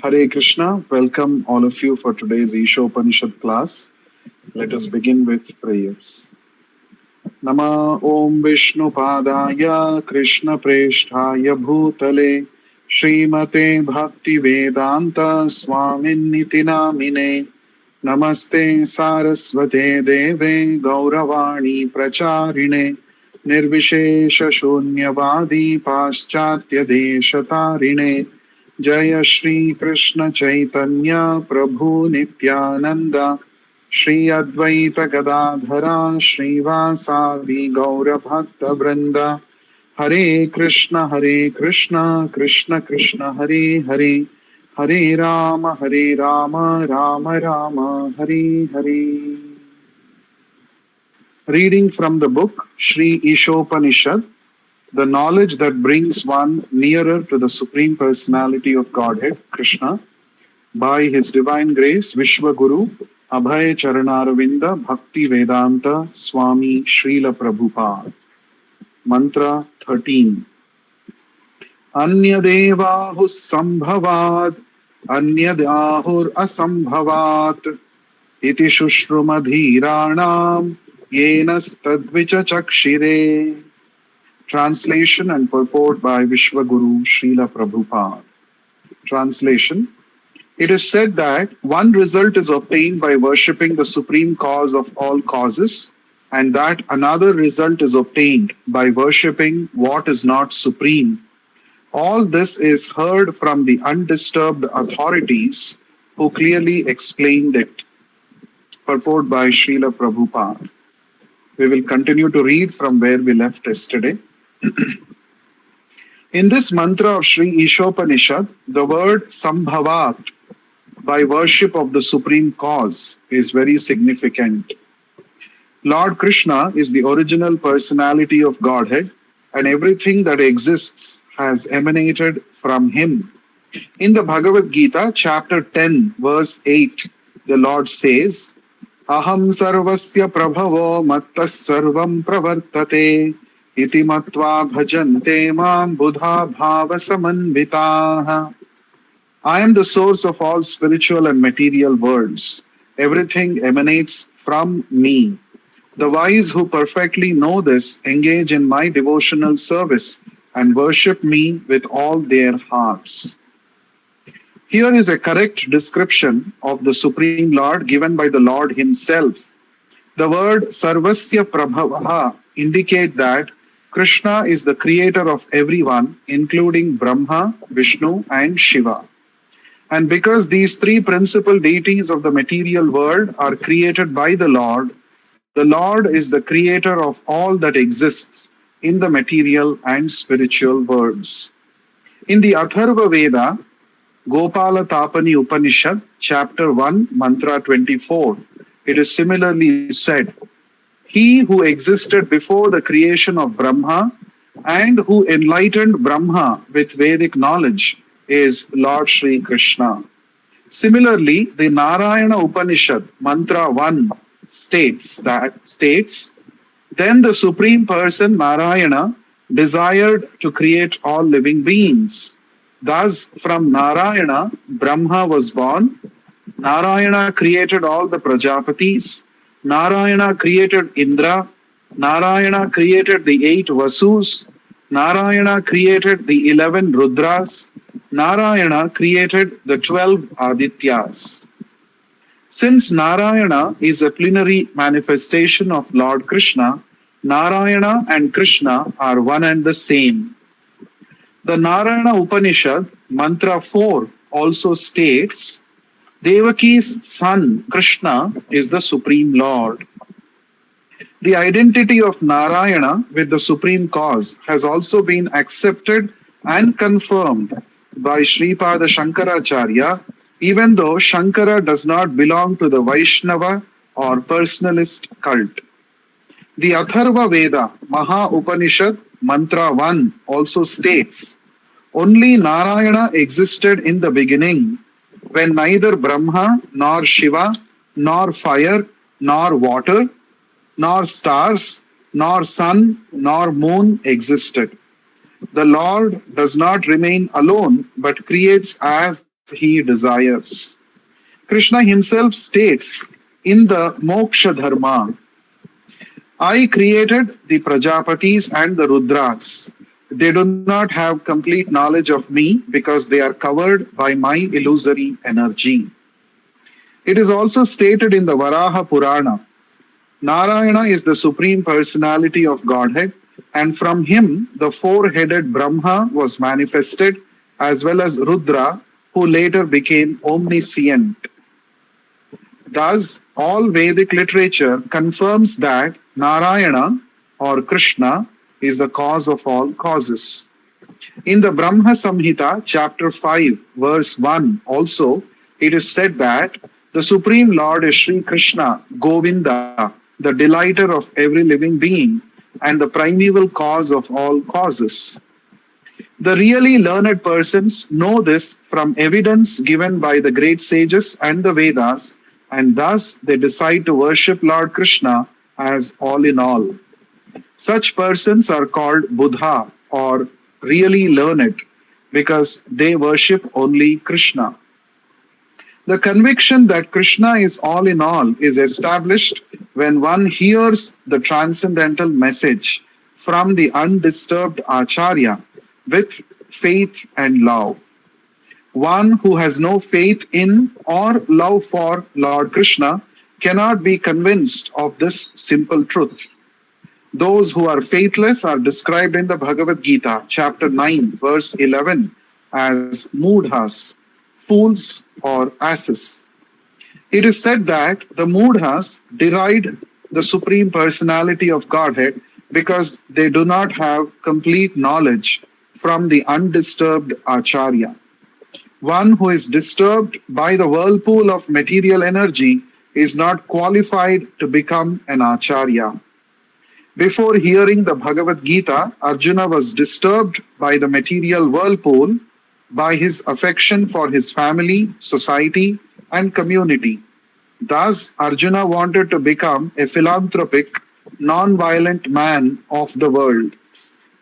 Hare Krishna. Welcome all of you for today's isopanishad class. Let us begin with prayers. Nama Om Vishnu Padaya Krishna Presthaya Bhutale Srimate Bhakti Vedanta Swamin Niti Namine Namaste Saraswate Deve Gauravani Pracharine Nirvishesha Shunyavadi Paschatya Deshatarine Jaya Shri Krishna Chaitanya Prabhu Nityananda Shri Advaita Gadadhara Shri Vasavi Gaura Bhakta Vrinda Hare Krishna Krishna Krishna Hare Hare Hare Rama Rama Rama Hare Hare. Reading from the book Sri Ishopanishad, the knowledge that brings one nearer to the Supreme Personality of Godhead, Krishna, by His Divine Grace, Vishwaguru, Abhay Charanaravinda, Bhakti Vedanta, Swami Srila Prabhupada. Mantra 13. Anyadevahus sambhavad, anyadahur asambhavat, iti shushrumadhiranam, yenas tadvicha chakshire. Translation and purport by Vishwaguru Srila Prabhupada. Translation. It is said that one result is obtained by worshipping the supreme cause of all causes, and that another result is obtained by worshipping what is not supreme. All this is heard from the undisturbed authorities who clearly explained it. Purport by Srila Prabhupada. We will continue to read from where we left yesterday. In this mantra of Sri Ishopanishad, the word Sambhavat, by worship of the Supreme Cause, is very significant. Lord Krishna is the original personality of Godhead, and everything that exists has emanated from Him. In the Bhagavad Gita, chapter 10, verse 8, the Lord says, Aham sarvasya prabhavo mattas sarvam pravartate iti matva bhajante mam buddha bhava samanvitaha. I am the source of all spiritual and material worlds. Everything emanates from me. The wise who perfectly know this engage in my devotional service and worship me with all their hearts. Here is a correct description of the Supreme Lord given by the Lord Himself. The word Sarvasya Prabhavaha indicate that Krishna is the creator of everyone, including Brahma, Vishnu, and Shiva. And because these three principal deities of the material world are created by the Lord is the creator of all that exists in the material and spiritual worlds. In the Atharva Veda, Gopala Tapani Upanishad, chapter 1, mantra 24, it is similarly said, He who existed before the creation of Brahma and who enlightened Brahma with Vedic knowledge is Lord Sri Krishna. Similarly, the Narayana Upanishad, mantra 1, states, Then the Supreme Person Narayana desired to create all living beings. Thus, from Narayana, Brahma was born. Narayana created all the Prajapatis. Narayana created Indra. Narayana created the 8 Vasus. Narayana created the 11 Rudras. Narayana created the 12 Adityas. Since Narayana is a plenary manifestation of Lord Krishna, Narayana and Krishna are one and the same. The Narayana Upanishad, mantra 4, also states, Devaki's son, Krishna, is the Supreme Lord. The identity of Narayana with the Supreme Cause has also been accepted and confirmed by Sripada Shankaracharya, even though Shankara does not belong to the Vaishnava or personalist cult. The Atharva Veda, Maha Upanishad, mantra 1, also states, Only Narayana existed in the beginning, when neither Brahma, nor Shiva, nor fire, nor water, nor stars, nor sun, nor moon existed. The Lord does not remain alone, but creates as he desires. Krishna himself states in the Moksha Dharma, I created the Prajapatis and the Rudras. They do not have complete knowledge of me because they are covered by my illusory energy. It is also stated in the Varaha Purana, Narayana is the Supreme Personality of Godhead, and from him the four-headed Brahma was manifested, as well as Rudra, who later became omniscient. Thus, all Vedic literature confirms that Narayana or Krishna is the cause of all causes. In the Brahma Samhita, chapter 5, verse 1, also, it is said that the Supreme Lord is Sri Krishna, Govinda, the delighter of every living being, and the primeval cause of all causes. The really learned persons know this from evidence given by the great sages and the Vedas, and thus they decide to worship Lord Krishna as all in all. Such persons are called Buddha or really learned because they worship only Krishna. The conviction that Krishna is all in all is established when one hears the transcendental message from the undisturbed Acharya with faith and love. One who has no faith in or love for Lord Krishna cannot be convinced of this simple truth. Those who are faithless are described in the Bhagavad Gita, chapter 9, verse 11, as mudhas, fools or asses. It is said that the mudhas deride the Supreme Personality of Godhead because they do not have complete knowledge from the undisturbed Acharya. One who is disturbed by the whirlpool of material energy is not qualified to become an Acharya. Before hearing the Bhagavad Gita, Arjuna was disturbed by the material whirlpool by his affection for his family, society, and community. Thus, Arjuna wanted to become a philanthropic, non-violent man of the world.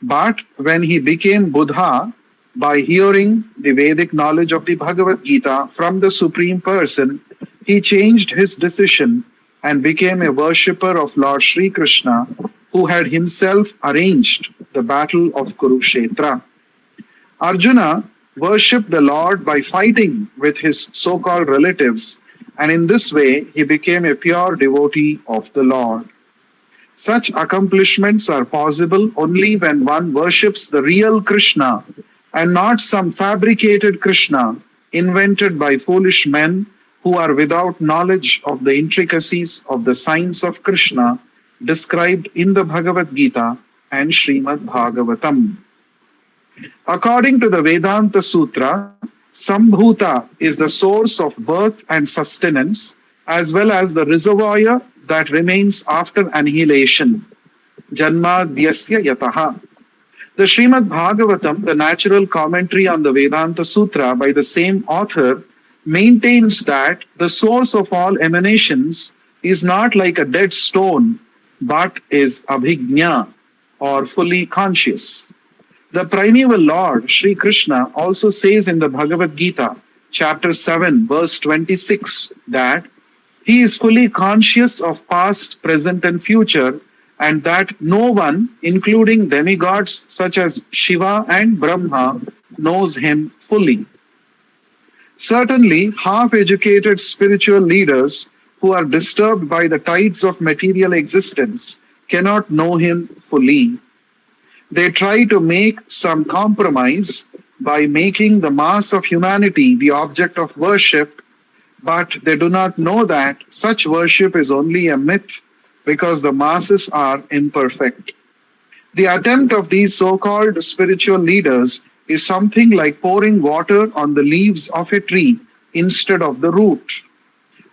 But when he became Buddha, by hearing the Vedic knowledge of the Bhagavad Gita from the Supreme Person, he changed his decision and became a worshipper of Lord Sri Krishna, who had himself arranged the battle of Kurukshetra. Arjuna worshipped the Lord by fighting with his so-called relatives, and in this way he became a pure devotee of the Lord. Such accomplishments are possible only when one worships the real Krishna and not some fabricated Krishna invented by foolish men who are without knowledge of the intricacies of the science of Krishna described in the Bhagavad Gita and Srimad Bhagavatam. According to the Vedanta Sutra, Sambhuta is the source of birth and sustenance, as well as the reservoir that remains after annihilation. Janmadhyasya yataha. The Srimad Bhagavatam, the natural commentary on the Vedanta Sutra by the same author, maintains that the source of all emanations is not like a dead stone, but is abhignya, or fully conscious. The primeval Lord, Sri Krishna, also says in the Bhagavad Gita, chapter 7, verse 26, that he is fully conscious of past, present, and future, and that no one, including demigods such as Shiva and Brahma, knows him fully. Certainly, half-educated spiritual leaders who are disturbed by the tides of material existence cannot know him fully. They try to make some compromise by making the mass of humanity the object of worship, but they do not know that such worship is only a myth because the masses are imperfect. The attempt of these so-called spiritual leaders is something like pouring water on the leaves of a tree instead of the root.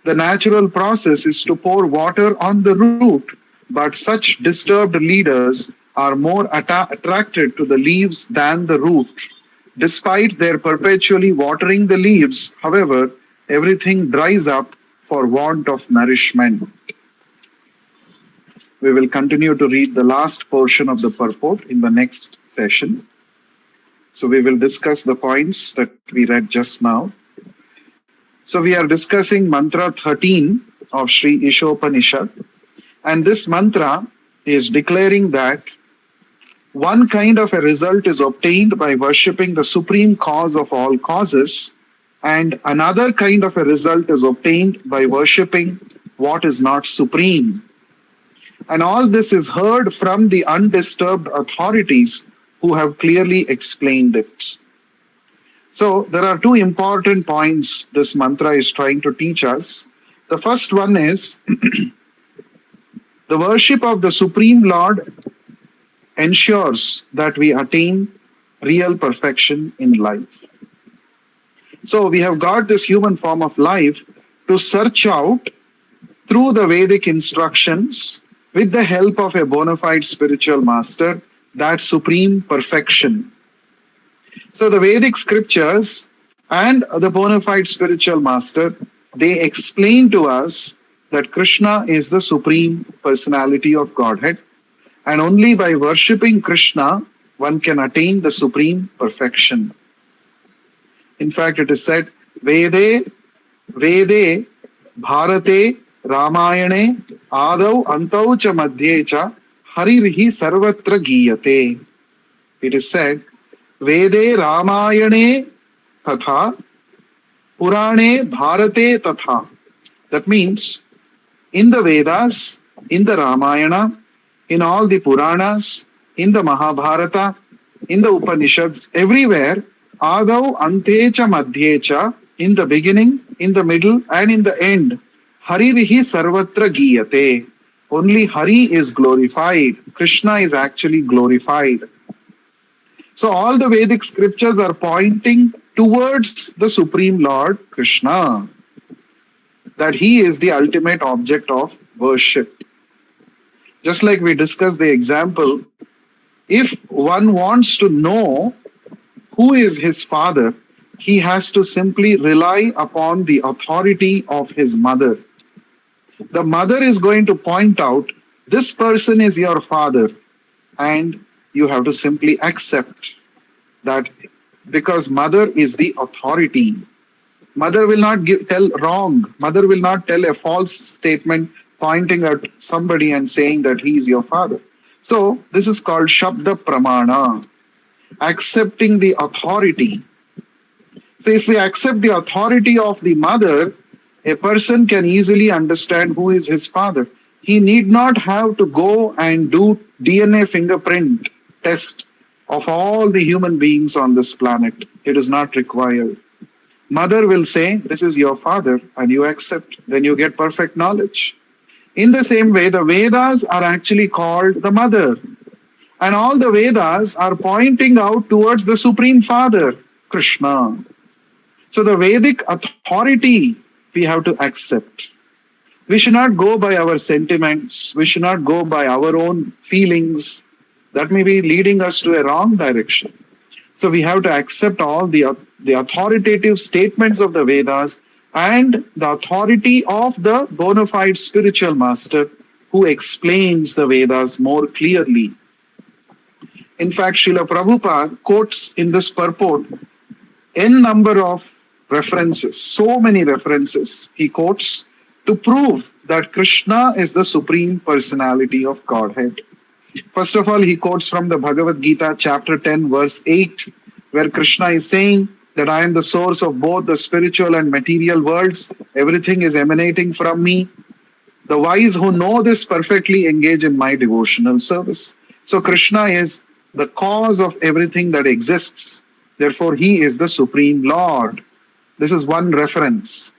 The natural process is to pour water on the root, but such disturbed leaders are more attracted to the leaves than the root. Despite their perpetually watering the leaves, however, everything dries up for want of nourishment. We will continue to read the last portion of the purport in the next session. So we will discuss the points that we read just now. So we are discussing mantra 13 of Sri Ishopanishad, and this mantra is declaring that one kind of a result is obtained by worshipping the supreme cause of all causes, and another kind of a result is obtained by worshipping what is not supreme. And all this is heard from the undisturbed authorities who have clearly explained it. So there are two important points this mantra is trying to teach us. The first one is the worship of the Supreme Lord ensures that we attain real perfection in life. So we have got this human form of life to search out through the Vedic instructions with the help of a bona fide spiritual master that supreme perfection. So the Vedic scriptures and the bona fide spiritual master, they explain to us that Krishna is the supreme personality of Godhead, and only by worshipping Krishna one can attain the supreme perfection. In fact, it is said, Vede, Bharate, Ramayane, Adau, Antau cha Madhye cha, Harivihi Sarvatra Giyate. It is said, Vede, Ramayane, Tatha, Purane, Bharate, Tatha. That means, in the Vedas, in the Ramayana, in all the Puranas, in the Mahabharata, in the Upanishads, everywhere, Adau Antecha Madhyecha, in the beginning, in the middle, and in the end, Harivihi Sarvatra Giyate. Only Hari is glorified. Krishna is actually glorified. So all the Vedic scriptures are pointing towards the Supreme Lord Krishna, that he is the ultimate object of worship. Just like we discussed the example, if one wants to know who is his father, he has to simply rely upon the authority of his mother. The mother is going to point out, this person is your father, and you have to simply accept that because mother is the authority. Mother will not tell wrong. Mother will not tell a false statement pointing at somebody and saying that he is your father. So this is called Shabda Pramana, accepting the authority. So if we accept the authority of the mother, a person can easily understand who is his father. He need not have to go and do DNA fingerprint test of all the human beings on this planet. It is not required. Mother will say, this is your father, and you accept. Then you get perfect knowledge. In the same way, the Vedas are actually called the mother. And all the Vedas are pointing out towards the Supreme Father, Krishna. So the Vedic authority we have to accept. We should not go by our sentiments. We should not go by our own feelings. That may be leading us to a wrong direction. So we have to accept all the authoritative statements of the Vedas and the authority of the bona fide spiritual master who explains the Vedas more clearly. In fact, Srila Prabhupada quotes in this purport n number of references, so many references he quotes to prove that Krishna is the supreme personality of Godhead. First of all, he quotes from the Bhagavad Gita, chapter 10, verse 8, where Krishna is saying that I am the source of both the spiritual and material worlds. Everything is emanating from me. The wise who know this perfectly engage in my devotional service. So Krishna is the cause of everything that exists. Therefore, he is the Supreme Lord. This is one reference.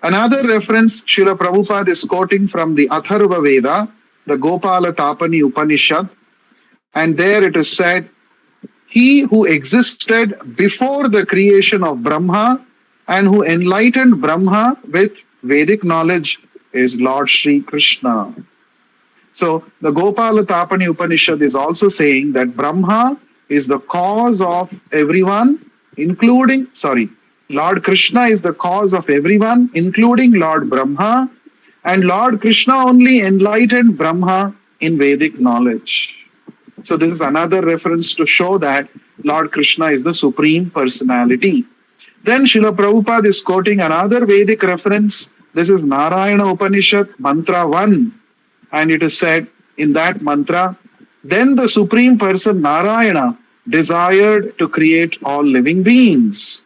Another reference, Srila Prabhupada is quoting from the Atharva Veda, the Gopala Tapani Upanishad, and there it is said, he who existed before the creation of Brahma and who enlightened Brahma with Vedic knowledge is Lord Sri Krishna. So the Gopala Tapani Upanishad is also saying that Brahma is the cause of everyone, Lord Krishna is the cause of everyone, including Lord Brahma, and Lord Krishna only enlightened Brahma in Vedic knowledge. So this is another reference to show that Lord Krishna is the supreme personality. Then Srila Prabhupada is quoting another Vedic reference. This is Narayana Upanishad, Mantra 1. And it is said in that mantra, then the Supreme Person Narayana desired to create all living beings.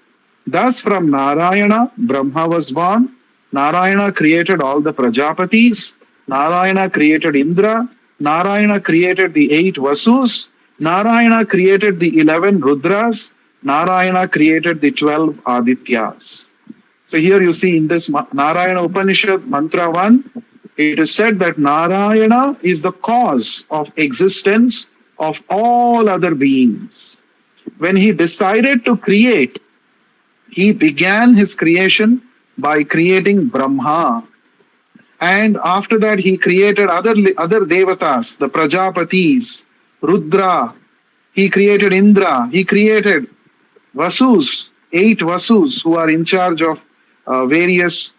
Thus from Narayana, Brahma was born. Narayana created all the Prajapatis. Narayana created Indra. Narayana created the 8 Vasus. Narayana created the 11 Rudras. Narayana created the 12 Adityas. So here you see in this Narayana Upanishad, Mantra 1, it is said that Narayana is the cause of existence of all other beings. When he decided to create, he began his creation by creating Brahma. And after that, he created other devatas, the Prajapatis, Rudra. He created Indra. He created Vasus, 8 Vasus who are in charge of various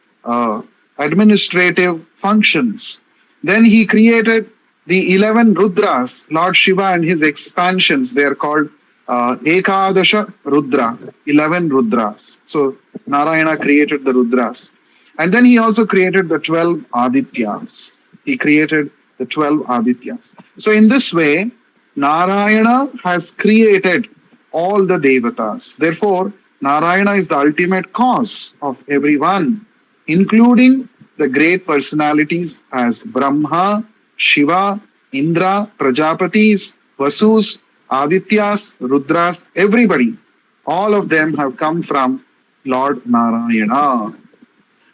administrative functions. Then he created the 11 Rudras, Lord Shiva and his expansions. They are called Ekadasha Rudra, 11 Rudras. So Narayana created the Rudras. And then he also created the 12 Adityas. He created the 12 Adityas. So in this way, Narayana has created all the Devatas. Therefore, Narayana is the ultimate cause of everyone, including the great personalities as Brahma, Shiva, Indra, Prajapatis, Vasus, Adityas, Rudras, everybody. All of them have come from Lord Narayana.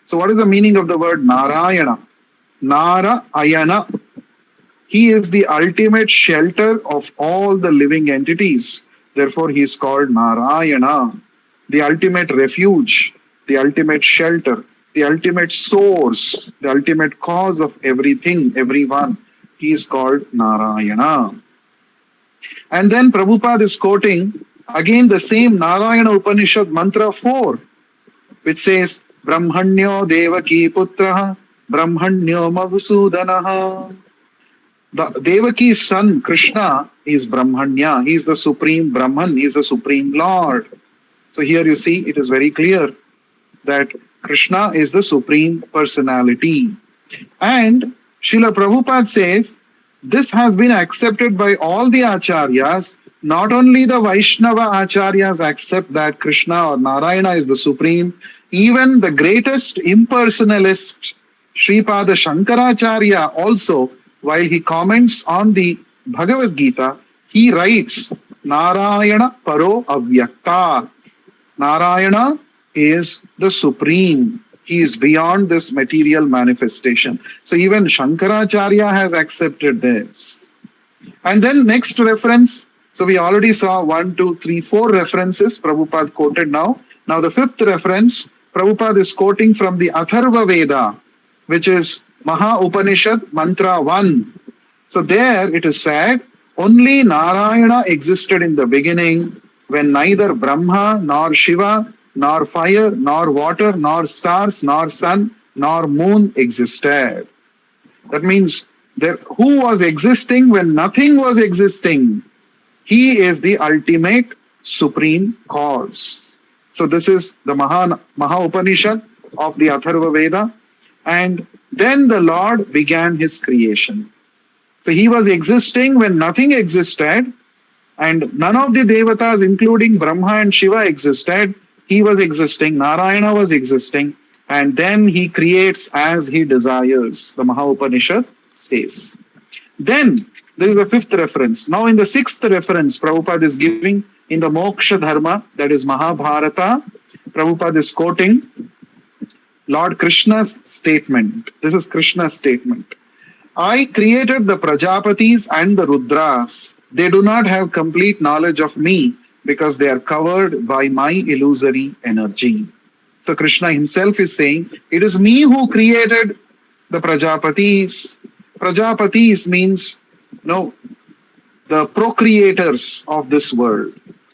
So what is the meaning of the word Narayana? Narayana. He is the ultimate shelter of all the living entities. Therefore, he is called Narayana, the ultimate refuge, the ultimate shelter, the ultimate source, the ultimate cause of everything, everyone. He is called Narayana. And then Prabhupada is quoting again the same Narayana Upanishad Mantra 4, which says, Brahmanyo Devaki Putraha, Brahmanyo Madhusudanaha. The Devaki's son, Krishna, is Brahmanya. He is the supreme Brahman. He is the supreme Lord. So here you see, it is very clear that Krishna is the supreme personality. And Srila Prabhupada says, this has been accepted by all the acharyas. Not only the Vaishnava acharyas accept that Krishna or Narayana is the supreme, even the greatest impersonalist, Sripada Shankaracharya, also, while he comments on the Bhagavad Gita, he writes, Narayana Paro Avyakta. Narayana is the supreme. He is beyond this material manifestation. So even Shankaracharya has accepted this. And then next reference, so we already saw 1, 2, 3, 4 references Prabhupada quoted now. Now the 5th reference, Prabhupada is quoting from the Atharva Veda, which is Maha Upanishad Mantra 1. So there it is said, only Narayana existed in the beginning when neither Brahma nor Shiva nor fire nor water nor stars nor sun nor moon existed. That means that who was existing when nothing was existing? He is the ultimate supreme cause. So this is the Maha Upanishad of the Atharva Veda. And then the Lord began his creation. So he was existing when nothing existed, and none of the Devatas, including Brahma and Shiva, existed. He was existing, Narayana was existing, and then he creates as he desires, the Maha Upanishad says. Then there is a 5th reference. Now in the 6th reference, Prabhupada is giving in the Moksha Dharma, that is Mahabharata, Prabhupada is quoting Lord Krishna's statement. This is Krishna's statement. I created the Prajapatis and the Rudras. They do not have complete knowledge of me because they are covered by my illusory energy. So Krishna himself is saying, it is me who created the Prajapatis. Prajapatis means, the procreators of this world,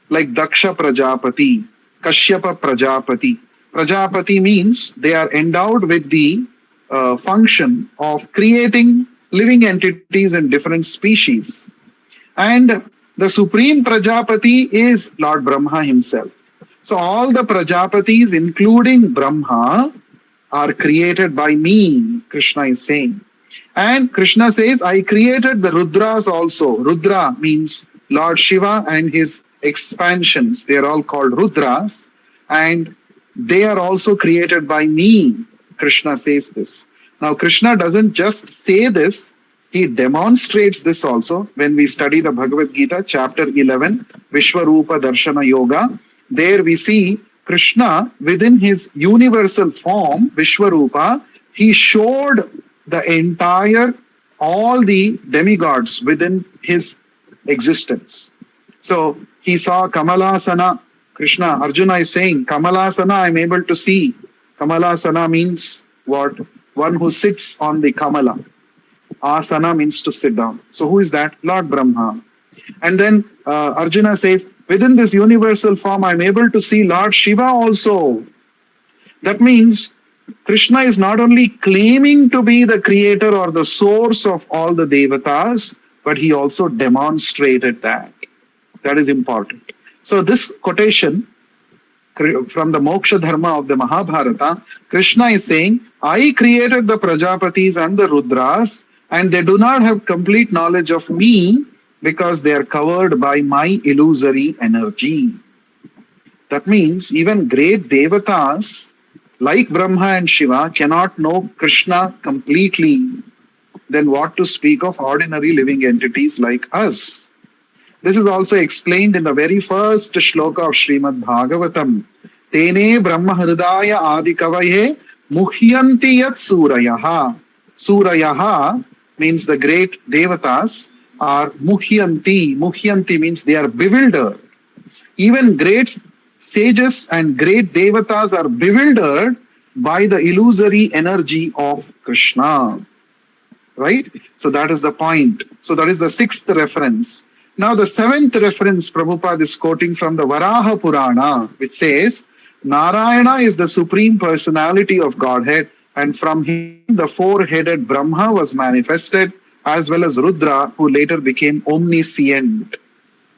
like Daksha Prajapati, Kashyapa Prajapati. Prajapati means they are endowed with the function of creating living entities in different species. And the supreme Prajapati is Lord Brahma himself. So all the Prajapatis, including Brahma, are created by me, Krishna is saying. And Krishna says, I created the Rudras also. Rudra means Lord Shiva and his expansions. They are all called Rudras. And they are also created by me. Krishna says this. Now, Krishna doesn't just say this, he demonstrates this also when we study the Bhagavad Gita, chapter 11, Vishwarupa Darshana Yoga. There we see Krishna within his universal form, Vishwarupa, he showed all the demigods within his existence. So he saw Kamalasana. Krishna, Arjuna is saying, Kamalasana, I'm able to see. Kamalasana means what? One who sits on the Kamala. Asana means to sit down. So who is that? Lord Brahma. And then Arjuna says, within this universal form, I'm able to see Lord Shiva also. That means Krishna is not only claiming to be the creator or the source of all the devatas, but he also demonstrated that. That is important. So this quotation from the Moksha Dharma of the Mahabharata, Krishna is saying, I created the Prajapatis and the Rudras, and they do not have complete knowledge of me because they are covered by my illusory energy. That means even great devatas like Brahma and Shiva cannot know Krishna completely. Then what to speak of ordinary living entities like us? This is also explained in the very first shloka of Srimad Bhagavatam. Tene Brahma Hridaya Adikavaye Muhyanti Yat Surayaha. Surayaha means the great devatas are Muhyanti. Muhyanti means they are bewildered. Even great sages and great devatas are bewildered by the illusory energy of Krishna. Right? So that is the point. So that is the sixth reference. Now the seventh reference Prabhupada is quoting from the Varaha Purana, which says, Narayana is the supreme personality of Godhead, and from him the four-headed Brahma was manifested, as well as Rudra, who later became omniscient.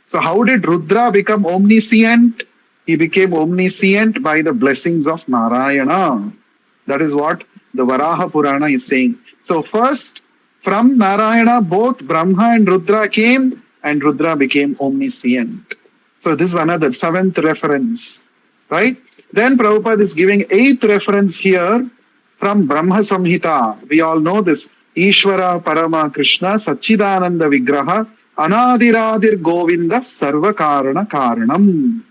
So how did Rudra become omniscient? He became omniscient by the blessings of Narayana. That is what the Varaha Purana is saying. So first, from Narayana, both Brahma and Rudra came, and Rudra became omniscient. So this is another seventh reference, right? Then Prabhupada is giving eighth reference here from Brahma Samhita. We all know this. Ishvara Parama Krishna Sachidananda Vigraha Anadiradir Govinda Sarva Karana Karanam.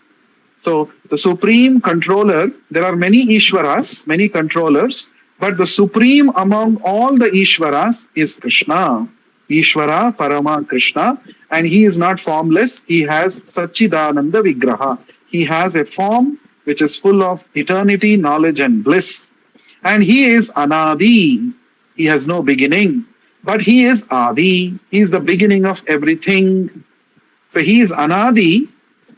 So the supreme controller, there are many Ishvaras, many controllers, but the supreme among all the Ishvaras is Krishna. Ishvara Parama Krishna, and he is not formless. He has Sachidananda Vigraha. He has a form which is full of eternity, knowledge and bliss. And he is Anadi. He has no beginning. But he is Adi. He is the beginning of everything. So he is Anadi.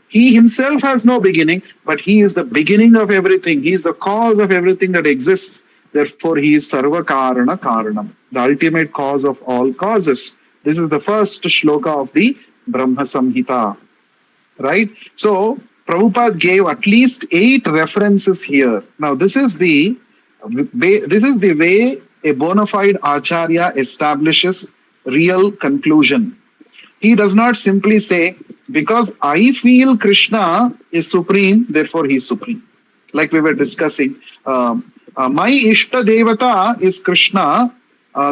He himself has no beginning, but he is the beginning of everything. He is the cause of everything that exists. Therefore, he is Sarva Karana Karanam, the ultimate cause of all causes. This is the first shloka of the Brahma Samhita. Right? So, Prabhupada gave at least 8 references here. Now, this is the way a bona fide Acharya establishes real conclusion. He does not simply say, because I feel Krishna is supreme, therefore he is supreme. Like we were discussing, my Ishta Devata is Krishna,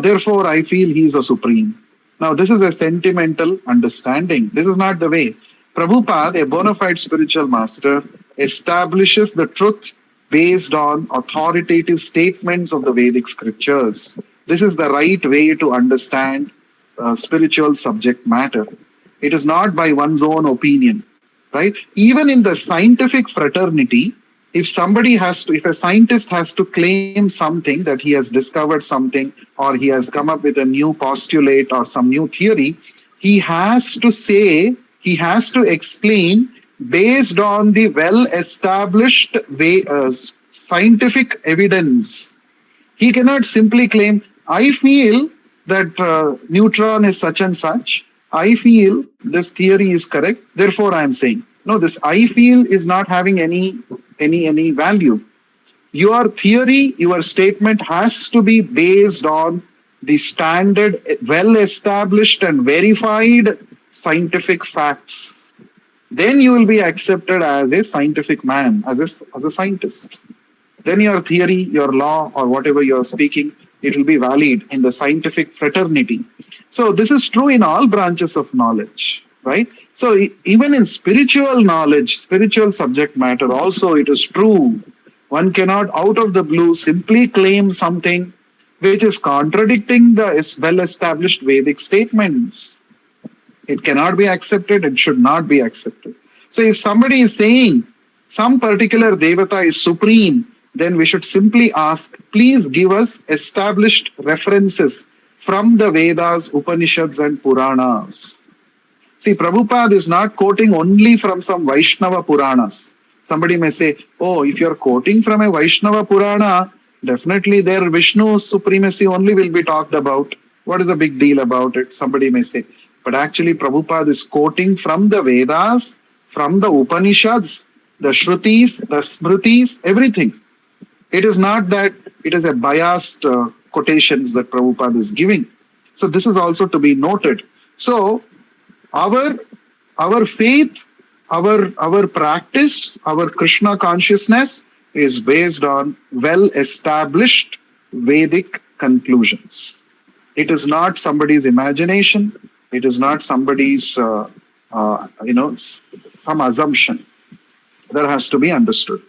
therefore I feel he is a supreme. Now this is a sentimental understanding. This is not the way. Prabhupada, a bona fide spiritual master, establishes the truth based on authoritative statements of the Vedic scriptures. This is the right way to understand spiritual subject matter. It is not by one's own opinion, right? Even in the scientific fraternity, if a scientist has to claim something, that he has discovered something or he has come up with a new postulate or some new theory, he has to explain based on the well-established scientific evidence. He cannot simply claim, I feel that neutron is such and such. I feel this theory is correct, therefore I am saying. No, this I feel is not having any value. Your theory, your statement has to be based on the standard, well established and verified scientific facts. Then you will be accepted as a scientific man, as a scientist. Then your theory, your law, or whatever you're speaking, it will be valid in the scientific fraternity. So this is true in all branches of knowledge, right? So even in spiritual knowledge, spiritual subject matter, also it is true. One cannot, out of the blue, simply claim something which is contradicting the well-established Vedic statements. It cannot be accepted, it should not be accepted. So if somebody is saying some particular Devata is supreme, then we should simply ask, please give us established references from the Vedas, Upanishads and Puranas. See, Prabhupada is not quoting only from some Vaishnava Puranas. Somebody may say, oh, if you're quoting from a Vaishnava Purana, definitely their Vishnu's supremacy only will be talked about. What is the big deal about it? Somebody may say. But actually, Prabhupada is quoting from the Vedas, from the Upanishads, the Shrutis, the Smritis, everything. It is not that it is a biased quotations that Prabhupada is giving. So this is also to be noted. So our faith, our practice, our Krishna consciousness is based on well-established Vedic conclusions. It is not somebody's imagination. It is not somebody's, some assumption. That has to be understood.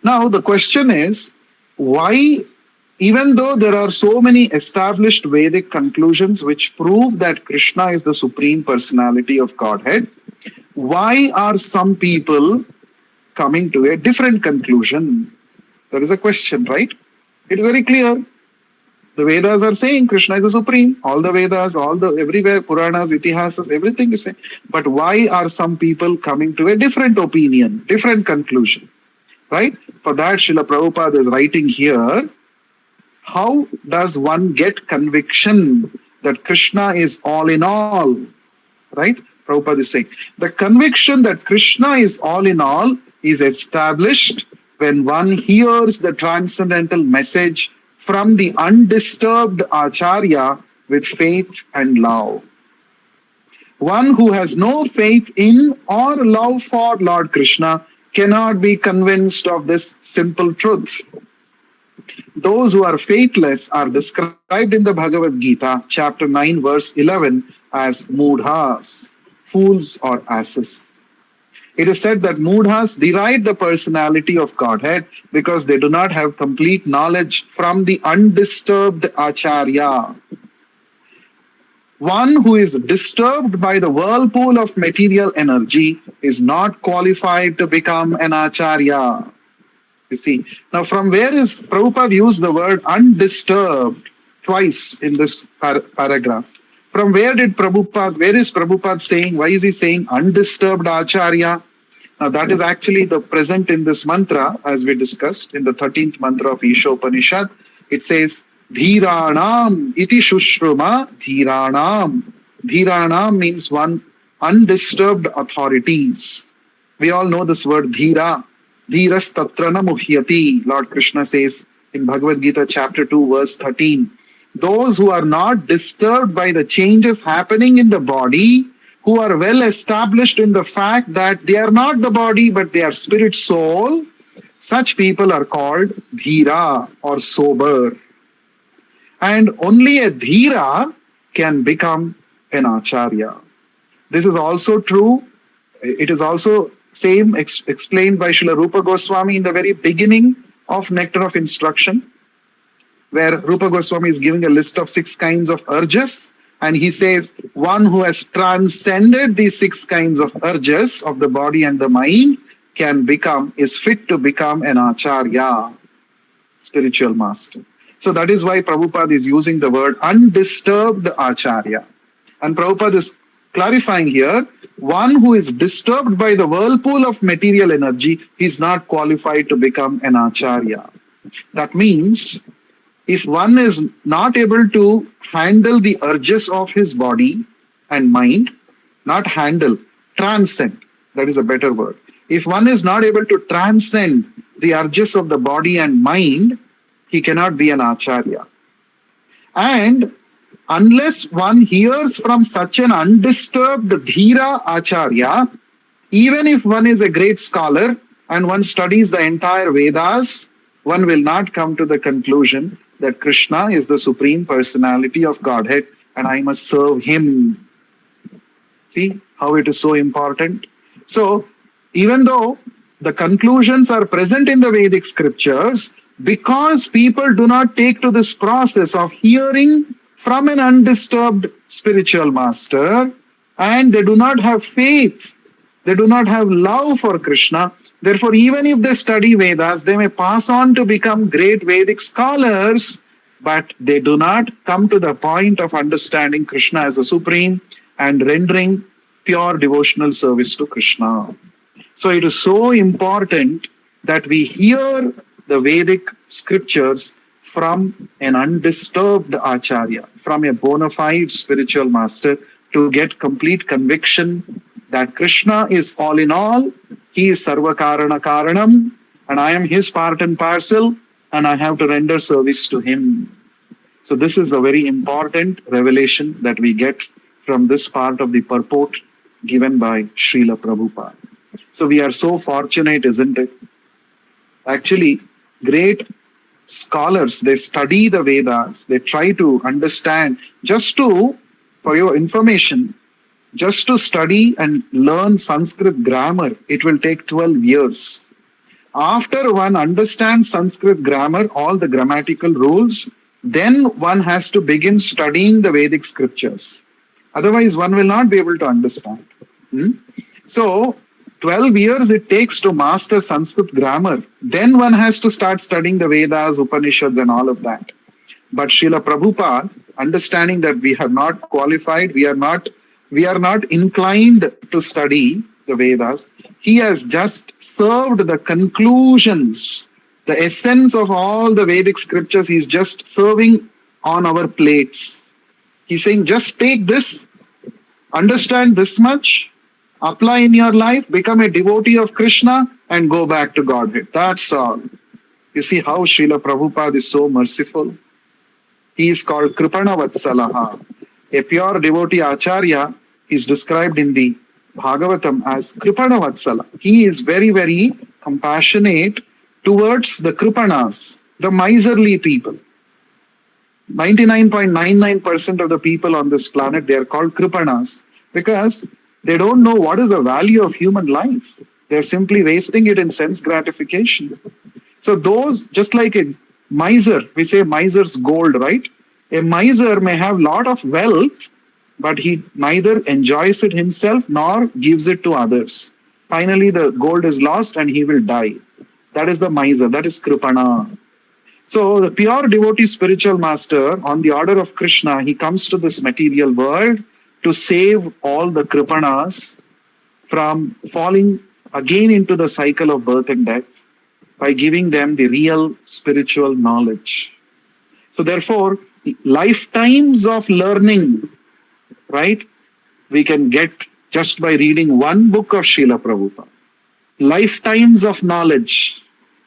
Now, the question is, why, even though there are so many established Vedic conclusions which prove that Krishna is the Supreme Personality of Godhead, why are some people coming to a different conclusion? That is a question, right? It is very clear. The Vedas are saying Krishna is the Supreme. All the Vedas, everywhere, Puranas, Itihasas, everything is saying. But why are some people coming to a different opinion, different conclusion? Right? For that, Srila Prabhupada is writing here, how does one get conviction that Krishna is all in all? Right? Prabhupada is saying, the conviction that Krishna is all in all is established when one hears the transcendental message from the undisturbed Acharya with faith and love. One who has no faith in or love for Lord Krishna cannot be convinced of this simple truth. Those who are faithless are described in the Bhagavad Gita, chapter 9, verse 11, as mudhas, fools or asses. It is said that mudhas deride the personality of Godhead because they do not have complete knowledge from the undisturbed Acharya. One who is disturbed by the whirlpool of material energy is not qualified to become an Acharya. You see, now from where is Prabhupada used the word undisturbed twice in this paragraph? From where is Prabhupada saying, why is he saying undisturbed Acharya? Now that is actually the present in this mantra, as we discussed in the 13th mantra of Isopanishad. It says, Dhiranam iti shushruma dhiranam. Dhiranam means one undisturbed authorities. We all know this word dhira. Dhiras tatrana muhyati. Lord Krishna says in Bhagavad Gita chapter 2 verse 13. Those who are not disturbed by the changes happening in the body, who are well established in the fact that they are not the body but they are spirit soul, such people are called dhira or sober. And only a dhira can become an acharya. This is also true. It is also same explained by Srila Rupa Goswami in the very beginning of Nectar of Instruction, where Rupa Goswami is giving a list of 6 kinds of urges. And he says, one who has transcended these 6 kinds of urges of the body and the mind is fit to become an acharya, spiritual master. So that is why Prabhupada is using the word undisturbed acharya. And Prabhupada is clarifying here, one who is disturbed by the whirlpool of material energy is not qualified to become an acharya. That means, if one is not able to handle the urges of his body and mind, not handle, transcend. That is a better word. If one is not able to transcend the urges of the body and mind, he cannot be an acharya. And unless one hears from such an undisturbed dhira acharya, even if one is a great scholar and one studies the entire Vedas, one will not come to the conclusion that Krishna is the supreme personality of Godhead and I must serve him. See how it is so important? So, even though the conclusions are present in the Vedic scriptures, because people do not take to this process of hearing from an undisturbed spiritual master, and they do not have faith, they do not have love for Krishna, therefore even if they study Vedas, they may pass on to become great Vedic scholars, but they do not come to the point of understanding Krishna as a supreme and rendering pure devotional service to Krishna. So it is so important that we hear the Vedic scriptures from an undisturbed acharya, from a bona fide spiritual master, to get complete conviction that Krishna is all in all, he is sarva karana karanam, and I am his part and parcel, and I have to render service to him. So this is a very important revelation that we get from this part of the purport given by Srila Prabhupada. So we are so fortunate, isn't it? Actually, great scholars, they study the Vedas, they try to understand, for your information, just to study and learn Sanskrit grammar, it will take 12 years. After one understands Sanskrit grammar, all the grammatical rules, then one has to begin studying the Vedic scriptures. Otherwise, one will not be able to understand. So, 12 years it takes to master Sanskrit grammar. Then one has to start studying the Vedas, Upanishads and all of that. But Srila Prabhupada, understanding that we have not qualified, we are not inclined to study the Vedas, he has just served the conclusions, the essence of all the Vedic scriptures, he's just serving on our plates. He's saying, just take this, understand this much, apply in your life, become a devotee of Krishna, and go back to Godhead. That's all. You see how Srila Prabhupada is so merciful? He is called Kripana Vatsalaha. A pure devotee acharya is described in the Bhagavatam as Kripana Vatsala. He is very, very compassionate towards the Kripanas, the miserly people. 99.99% of the people on this planet, they are called Kripanas because they don't know what is the value of human life. They're simply wasting it in sense gratification. So those, just like a miser, we say miser's gold, right? A miser may have a lot of wealth, but he neither enjoys it himself nor gives it to others. Finally, the gold is lost and he will die. That is the miser, that is Kripana. So the pure devotee spiritual master, on the order of Krishna, he comes to this material world to save all the Kripanas from falling again into the cycle of birth and death by giving them the real spiritual knowledge. So therefore, lifetimes of learning, right, we can get just by reading one book of Srila Prabhupada. Lifetimes of knowledge,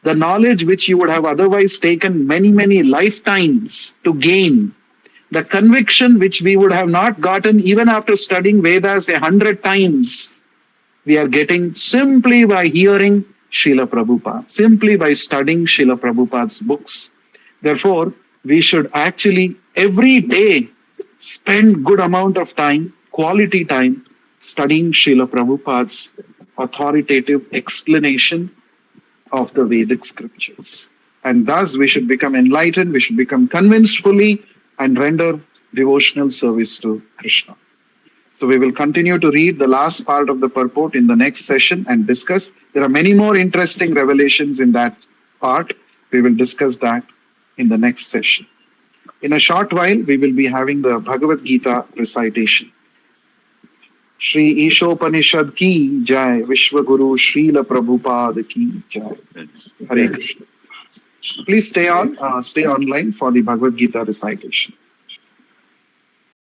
the knowledge which you would have otherwise taken many, many lifetimes to gain, the conviction which we would have not gotten even after studying Vedas 100 times, we are getting simply by hearing Srila Prabhupada, simply by studying Srila Prabhupada's books. Therefore, we should actually every day spend good amount of time, quality time, studying Srila Prabhupada's authoritative explanation of the Vedic scriptures. And thus we should become enlightened, we should become convinced fully and render devotional service to Krishna. So we will continue to read the last part of the purport in the next session and discuss. There are many more interesting revelations in that part. We will discuss that in the next session. In a short while, we will be having the Bhagavad Gita recitation. Shri Isopanishad ki jai, Vishwaguru Srila Prabhupada ki jai. Hare Krishna. Please stay online for the Bhagavad Gita recitation.